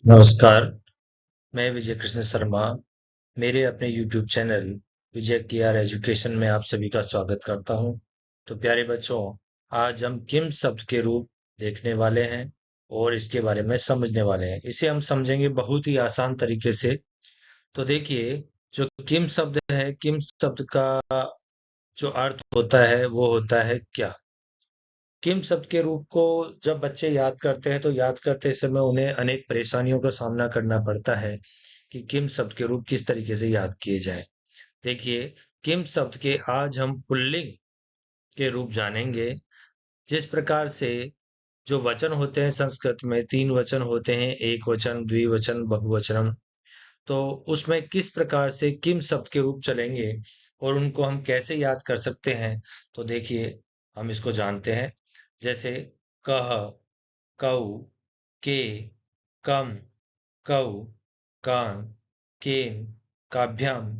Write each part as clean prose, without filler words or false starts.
नमस्कार, मैं विजय कृष्ण शर्मा मेरे अपने YouTube चैनल विजय केआर एजुकेशन में आप सभी का स्वागत करता हूं। तो प्यारे बच्चों, आज हम किम शब्द के रूप देखने वाले हैं और इसके बारे में समझने वाले हैं। इसे हम समझेंगे बहुत ही आसान तरीके से। तो देखिए, जो किम शब्द है, किम शब्द का जो अर्थ होता है वो होता है क्या। किम शब्द के रूप को जब बच्चे याद करते हैं तो याद करते समय उन्हें अनेक परेशानियों का सामना करना पड़ता है कि किम शब्द के रूप किस तरीके से याद किए जाए। देखिए, किम शब्द के आज हम पुल्लिंग के रूप जानेंगे। जिस प्रकार से जो वचन होते हैं संस्कृत में तीन वचन होते हैं, एक वचन, द्विवचन, बहुवचन। तो उसमें किस प्रकार से किम शब्द के रूप चलेंगे और उनको हम कैसे याद कर सकते हैं। तो देखिए, हम इसको जानते हैं। जैसे कह, कऊ, के, कम, कऊ, कान, केन, काभ्याम,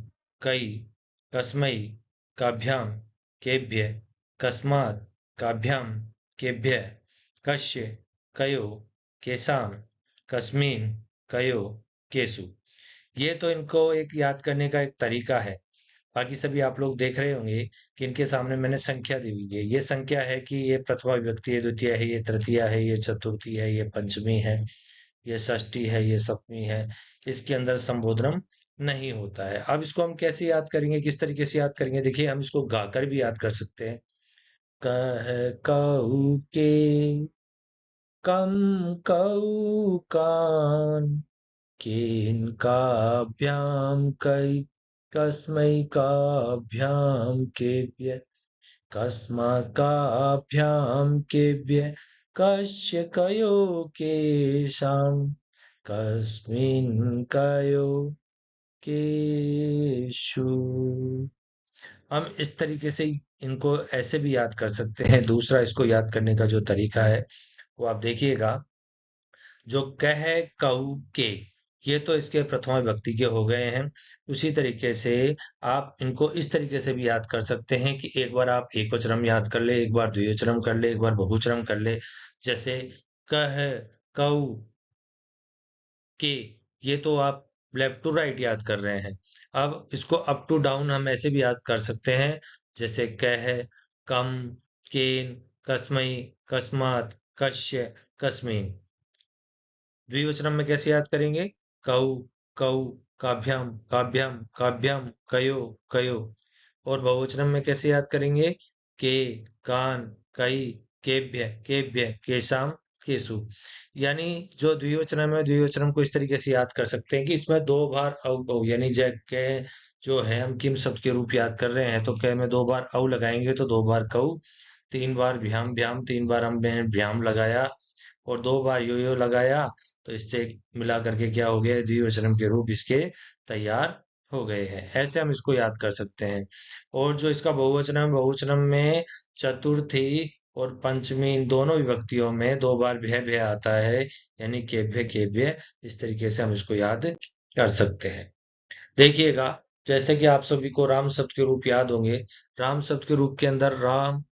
कई, कस्मै, काभ्याम, केभ्य, कस्मात्, काभ्याम, केभ्य, कस्य, कयो, केसाम, कस्मिन्, कयो, केसु। ये तो इनको एक याद करने का एक तरीका है। बाकी सभी आप लोग देख रहे होंगे कि इनके सामने मैंने संख्या दी हुई है। ये संख्या है कि ये प्रथमा विभक्ति है, द्वितीय है, ये तृतीया है, ये चतुर्थी है, ये पंचमी है, ये षष्ठी है, ये सप्तमी है। इसके अंदर संबोधनम नहीं होता है। अब इसको हम कैसे याद करेंगे, किस तरीके से याद करेंगे? देखिए, हम इसको गाकर भी याद कर सकते हैं। कह कऊ के, कम कऊ कान, केन काभ्याम कई, कस्मै काभ्याम केभ्य, कस्मात् काभ्याम केभ्य, कस्य कयो केषां, कस्मिन् कयो केषु। हम इस तरीके से इनको ऐसे भी याद कर सकते हैं। दूसरा इसको याद करने का जो तरीका है वो आप देखिएगा। जो कह, कऊ, के, ये तो इसके प्रथमा विभक्ति के हो गए हैं। उसी तरीके से आप इनको इस तरीके से भी याद कर सकते हैं कि एक बार आप एक वचनम याद कर ले, एक बार द्विवचनम कर ले, एक बार बहुवचनम कर ले। जैसे कह, कऊ, के, ये तो आप लेफ्ट टू राइट याद कर रहे हैं। अब इसको अप टू डाउन हम ऐसे भी याद कर सकते हैं। जैसे कह, कम, केन, कस्मै, कस्मात्, कस्य, कस्मिन्। द्विवचनम में कैसे याद करेंगे? कऊ, कऊ, काभ्याम, काभ्याम, काभ्याम, कयो, कयो। और बहुवचनम में कैसे याद करेंगे? के, कान, कई, केभ्य, केभ्य, केशाम, केसु। यानी जो द्विवचनम है, द्विवचनम को इस तरीके से याद कर सकते हैं कि इसमें दो बार औ औ यानी कै जो है हम किम शब्द के रूप याद कर रहे हैं तो कै में दो बार औ लगाएंगे तो दो बार कऊ, तीन बार भ्याम भ्याम, तीन बार हमने भ्याम लगाया और दो बार यो लगाया। तो इससे मिला करके क्या हो गया? द्विवचनम के रूप इसके तैयार हो गए हैं। ऐसे हम इसको याद कर सकते हैं। और जो इसका बहुवचन है, बहुवचनम में चतुर्थी और पंचमी इन दोनों विभक्तियों में दो बार भय भय आता है, यानी केभ्य केभ्य। इस तरीके से हम इसको याद कर सकते हैं। देखिएगा, जैसे कि आप सभी को राम शब्द के रूप याद होंगे। राम शब्द के रूप के अंदर राम,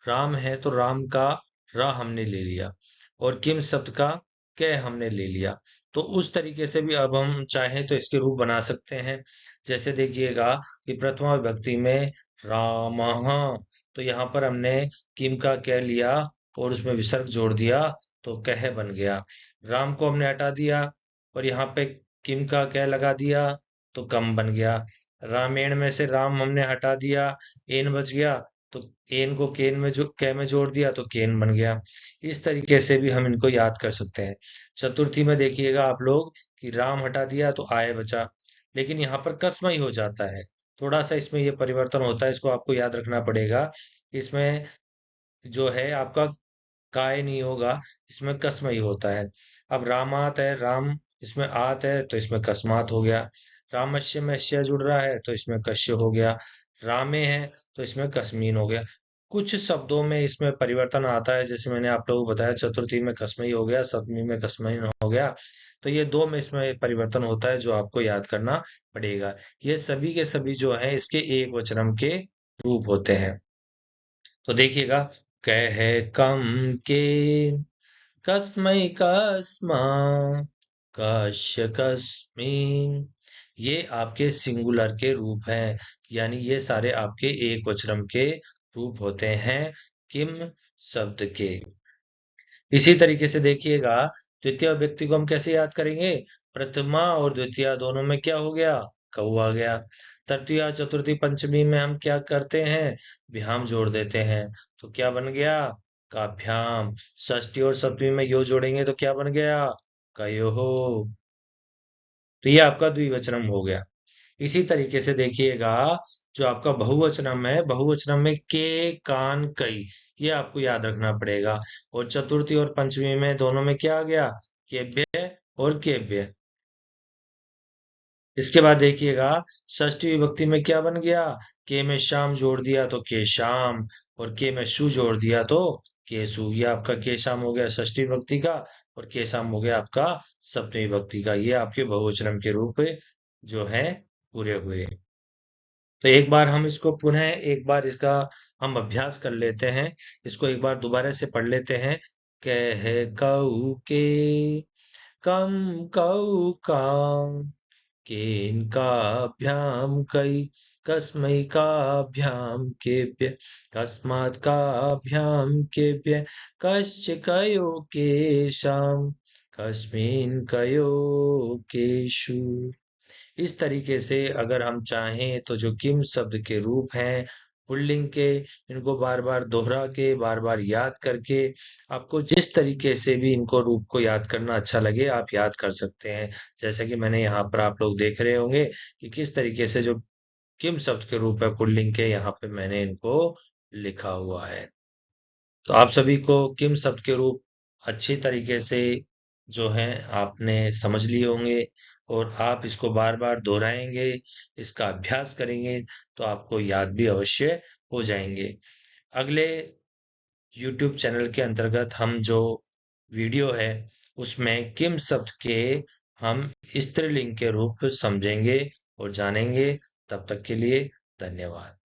राम है तो राम का रा हमने ले लिया और किम शब्द का कै हमने ले लिया। तो उस तरीके से भी अब हम चाहें तो इसके रूप बना सकते हैं। जैसे देखिएगा कि प्रथमा विभक्ति में राम, तो यहाँ पर हमने किम का कै लिया और उसमें विसर्ग जोड़ दिया तो कह बन गया। राम को हमने हटा दिया और यहाँ पे किम का कै लगा दिया तो कम बन गया। रामेण में से राम हमने हटा दिया, एन बच गया, तो एन को केन में जो कै में जोड़ दिया तो केन बन गया। इस तरीके से भी हम इनको याद कर सकते हैं। चतुर्थी में देखिएगा आप लोग कि राम हटा दिया तो आय बचा, लेकिन यहाँ पर कसम ही हो जाता है। थोड़ा सा इसमें ये परिवर्तन होता है, इसको आपको याद रखना पड़ेगा। इसमें जो है आपका काय नहीं होगा, इसमें कसम ही होता है। अब रामात है, राम इसमें आत है तो इसमें कस्मात हो गया। रामस्य में स्य जुड़ रहा है तो इसमें कश्य हो गया। रामे है तो इसमें कस्मीन हो गया। कुछ शब्दों में इसमें परिवर्तन आता है, जैसे मैंने आप लोगों को बताया चतुर्थी में कसमई हो गया, सप्तमी में कसमईन हो गया। तो ये दो में इसमें परिवर्तन होता है जो आपको याद करना पड़ेगा। ये सभी के सभी जो है इसके एक वचनम के रूप होते हैं। तो देखिएगा, कह, कम, के, कस्मै, कस्मा, कस्य कस्मिन्। ये आपके सिंगुलर के रूप हैं, यानी ये सारे आपके एक वचन के रूप होते हैं किम शब्द के। इसी तरीके से देखिएगा, द्वितीय व्यक्ति को हम कैसे याद करेंगे? प्रथमा और द्वितीय दोनों में क्या हो गया? कऊ आ गया। तृतीया चतुर्थी पंचमी में हम क्या करते हैं? विराम जोड़ देते हैं। तो क्या बन गया? काभ्याम। षष्ठी और सप्तमी में यो जोड़ेंगे तो क्या बन गया? कयोहो। तो ये आपका द्विवचनम हो गया। इसी तरीके से देखिएगा, जो आपका बहुवचनम है, बहुवचनम में के, कान, कई, ये आपको याद रखना पड़ेगा। और चतुर्थी और पंचमी में दोनों में क्या आ गया? केभ्य और केभ्य। इसके बाद देखिएगा, षष्ठी विभक्ति में क्या बन गया? के में शाम जोड़ दिया तो के शाम, और के में सु जोड़ दिया तो केसु। ये आपका के शाम हो गया षष्ठी विभक्ति का, और के शाम हो गया आपका सप्तमी विभक्ति का। ये आपके बहुवचन के रूप जो है पूरे हुए। तो एक बार हम इसको पुनः, एक बार इसका हम अभ्यास कर लेते हैं। इसको एक बार दोबारा से पढ़ लेते हैं। कह कऊ के, कम कऊ काम, केनकाभ्यां कई, कस्मै काभ्यां केभ्य, कस्मात् काभ्यां केभ्य, कश्च कयो केषां, कस्मिन् कयो केषु। इस तरीके से अगर हम चाहें तो जो किम शब्द के रूप हैं पुल्लिंग के, इनको बार बार दोहरा के, बार बार याद करके, आपको जिस तरीके से भी इनको रूप को याद करना अच्छा लगे आप याद कर सकते हैं। जैसे कि मैंने यहाँ पर, आप लोग देख रहे होंगे कि किस तरीके से जो किम शब्द के रूप है पुल्लिंग के, यहाँ पे मैंने इनको लिखा हुआ है। तो आप सभी को किम शब्द के रूप अच्छी तरीके से जो है आपने समझ लिए होंगे, और आप इसको बार बार दोहराएंगे, इसका अभ्यास करेंगे, तो आपको याद भी अवश्य हो जाएंगे। अगले YouTube चैनल के अंतर्गत हम जो वीडियो है उसमें किम शब्द के हम स्त्रीलिंग के रूप समझेंगे और जानेंगे। तब तक के लिए धन्यवाद।